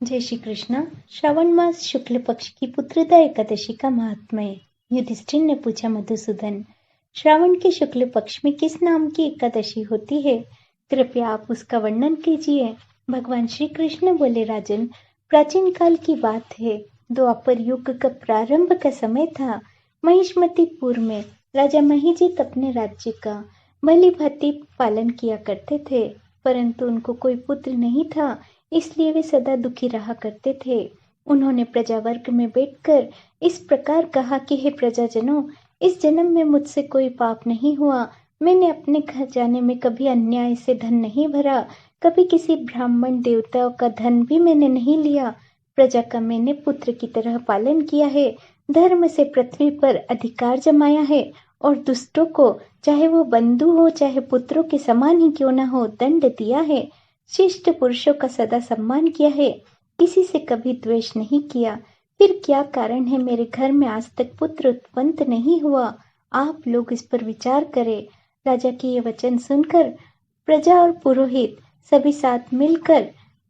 जय श्री कृष्ण। श्रावण मास शुक्ल पक्ष की पुत्रदा एकादशी का महात्म्य। युधिष्ठिर ने पूछा, मधुसूदन, श्रावण के शुक्ल पक्ष में किस नाम की एकादशी होती है? कृपया आप उसका वर्णन कीजिए। भगवान श्री कृष्ण बोले, राजन, प्राचीन काल की बात है। द्वापर युग का प्रारंभ का समय था। महिष्मतीपुर में राजा महिजीत अपने राज्य का भली भांति पालन किया करते थे, परंतु उनको कोई पुत्र नहीं था, इसलिए वे सदा दुखी रहा करते थे। उन्होंने प्रजावर्ग में बैठकर इस प्रकार कहा कि हे प्रजाजनों, इस जन्म में मुझसे कोई पाप नहीं हुआ। मैंने अपने खजाने में कभी अन्याय से धन नहीं भरा, कभी किसी ब्राह्मण देवताओं का धन भी मैंने नहीं लिया। प्रजा का मैंने पुत्र की तरह पालन किया है, धर्म से पृथ्वी पर अधिकार जमाया है और दुष्टों को, चाहे वो बंधु हो चाहे पुत्रों के समान ही क्यों न हो, दंड दिया है। शिष्ट पुरुषों का सदा सम्मान किया है, किसी से कभी द्वेष नहीं किया। फिर क्या कारण है मेरे घर में आज तक पुत्र उत्पन्न नहीं हुआ? आप लोग इस पर विचार करें। राजा के ये वचन सुनकर प्रजा और पुरोहित सभी साथ मिलकर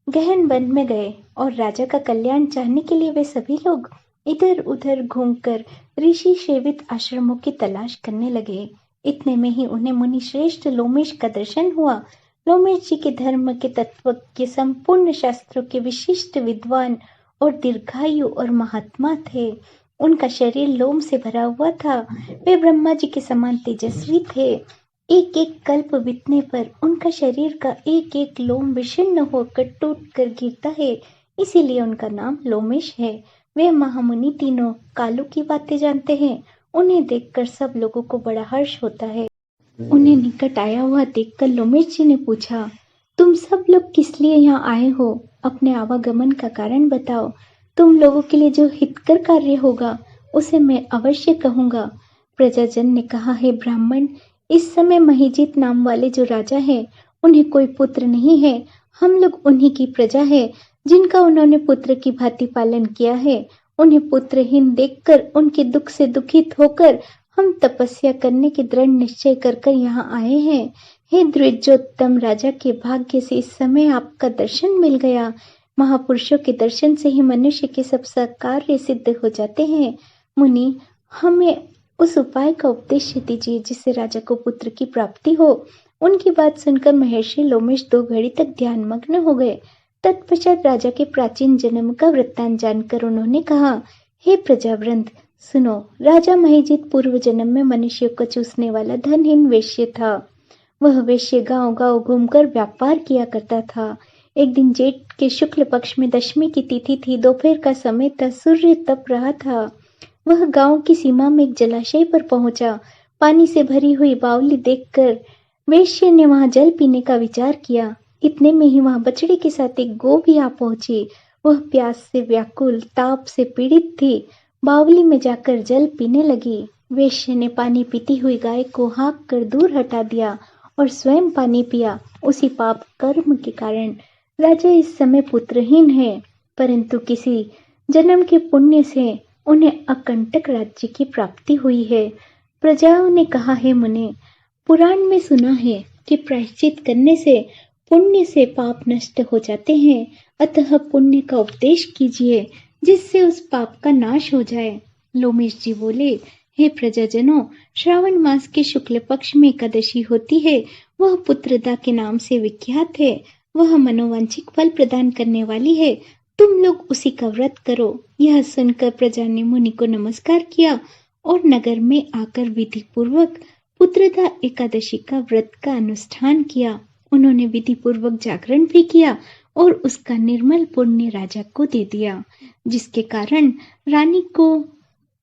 गहन वन में गए और राजा का कल्याण चाहने के लिए वे सभी लोग इधर उधर घूमकर ऋषि सेवित आश्रमों की तलाश करने लगे। इतने में ही उन्हें मुनि श्रेष्ठ लोमेश का दर्शन हुआ। लोमेश जी के धर्म के तत्व के संपूर्ण शास्त्रों के विशिष्ट विद्वान और दीर्घायु और महात्मा थे। उनका शरीर लोम से भरा हुआ था। वे ब्रह्मा जी के समान तेजस्वी थे। एक एक कल्प बीतने पर उनका शरीर का एक एक लोम विषीर्ण होकर टूट कर गिरता है, इसीलिए उनका नाम लोमेश है। वे महामुनि तीनों कालों की बातें जानते हैं। उन्हें देखकर सब लोगों को बड़ा हर्ष होता है। उन्हें निकट आया हुआ देखकर लोमेश जी ने पूछा, तुम सब लोग किस लिए यहाँ आए हो? अपने आवागमन का कारण बताओ। तुम लोगों के लिए जो हितकर कार्य होगा उसे मैं अवश्य कहूँगा। प्रजाजन ने कहा, हे ब्राह्मण, इस समय महिजीत नाम वाले जो राजा हैं, उन्हें कोई पुत्र नहीं है। हम लोग उन्हीं की प्रजा है, जिनका उन्होंने पुत्र की भांति पालन किया है। उन्हें पुत्रहीन देखकर उनके दुख से दुखित होकर हम तपस्या करने के दृढ़ निश्चय कर यहाँ आए हैं। हे द्विजोत्तम राजा के भाग्य से इस समय आपका दर्शन मिल गया। महापुरुषों के दर्शन से ही मनुष्य के सब कार्य सिद्ध हो जाते हैं। मुनि, हमें उस उपाय का उपदेश दीजिए जिससे राजा को पुत्र की प्राप्ति हो। उनकी बात सुनकर महर्षि लोमेश 2 घड़ी तक ध्यान मग्न हो गए। तत्पश्चात राजा के प्राचीन जन्म का वृत्तांत जानकर उन्होंने कहा, हे प्रजावृंद, सुनो। राजा महिजीत पूर्व जन्म में मनुष्यों को चूसने वाला धनहीन वेश्य था। वह वेश्य गांव गांव घूमकर व्यापार किया करता था। एक दिन जेठ के शुक्ल पक्ष में दशमी की तिथि थी। दोपहर का समय था, सूर्य तप रहा था। वह गांव की सीमा में एक जलाशय पर पहुंचा। पानी से भरी हुई बावली देखकर वेश्य ने वहां जल पीने का विचार किया। इतने में ही वहां बछड़े के साथ एक गौ भी आ पहुंची। वह प्यास से व्याकुल, ताप से पीड़ित थी। बावली में जाकर जल पीने लगी। वेश्या ने पानी पीती हुई गाय को हाँक कर दूर हटा दिया और स्वयं पानी पिया। उसी पाप कर्म के कारण राजा इस समय पुत्रहीन है, परंतु किसी जन्म के पुण्य से उन्हें अकंटक राज्य की प्राप्ति हुई है। प्रजाओं ने कहा, है मुने, पुराण में सुना है कि प्रायश्चित करने से पुण्य से पाप नष्ट हो जाते हैं, अतः पुण्य का उपदेश कीजिए जिससे उस पाप का नाश हो जाए। लोमेश जी बोले, हे प्रजाजनों, श्रावण मास के शुक्ल पक्ष में एकादशी होती है। वह पुत्रदा के नाम से विख्यात है। वह मनोवांछित फल प्रदान करने वाली है। तुम लोग उसी का व्रत करो। यह सुनकर प्रजा ने मुनि को नमस्कार किया और नगर में आकर विधि पूर्वक पुत्रदा एकादशी का व्रत का अनुष्ठान किया। उन्होंने विधि पूर्वक जागरण भी किया और उसका निर्मल पुण्य राजा को दे दिया, जिसके कारण रानी को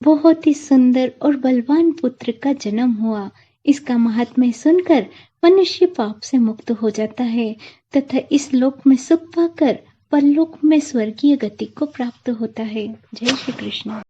बहुत ही सुंदर और बलवान पुत्र का जन्म हुआ। इसका महात्म्य सुनकर मनुष्य पाप से मुक्त हो जाता है तथा इस लोक में सुख पाकर परलोक में स्वर्गीय गति को प्राप्त होता है। जय श्री कृष्ण।